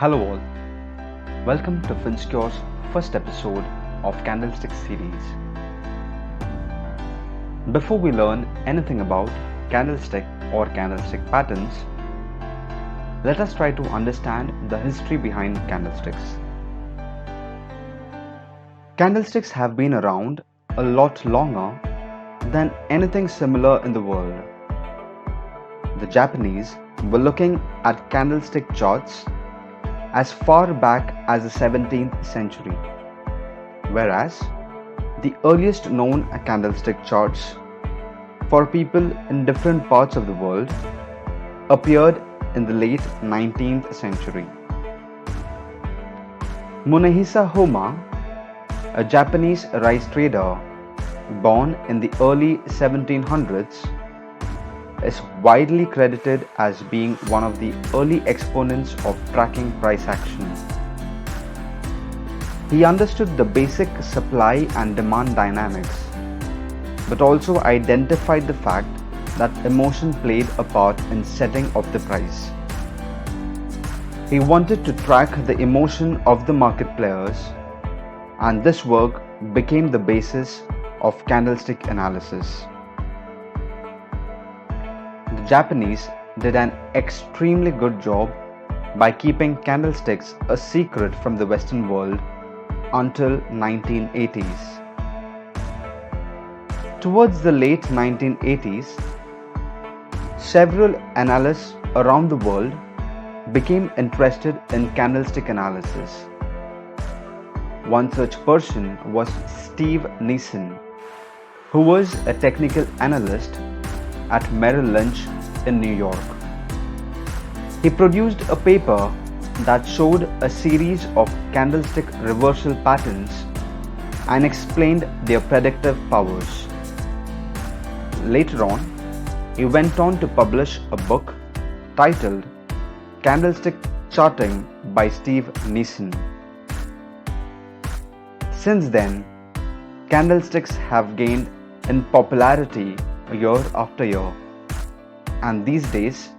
Hello all, welcome to Finsecure's first episode of Candlestick series. Before we learn anything about candlestick or candlestick patterns, let us try to understand the history behind candlesticks. Candlesticks have been around a lot longer than anything similar in the world. The Japanese were looking at candlestick charts as far back as the 17th century, whereas the earliest known candlestick charts for people in different parts of the world appeared in the late 19th century. Munehisa Homa, a Japanese rice trader born in the early 1700s, is widely credited as being one of the early exponents of tracking price action. He understood the basic supply and demand dynamics, but also identified the fact that emotion played a part in setting of the price. He wanted to track the emotion of the market players, and this work became the basis of candlestick analysis. The Japanese did an extremely good job by keeping candlesticks a secret from the Western world until 1980s. Towards the late 1980s, several analysts around the world became interested in candlestick analysis. One such person was Steve Nissen, who was a technical analyst at Merrill Lynch in New York. He produced a paper that showed a series of candlestick reversal patterns and explained their predictive powers. Later on, he went on to publish a book titled Candlestick Charting by Steve Nissen. Since then, candlesticks have gained in popularity year after year, and these days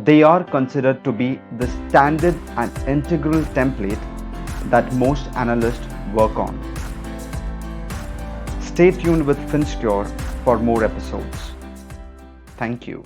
they are considered to be the standard and integral template that most analysts work on. Stay tuned with Finsecure for more episodes. Thank you.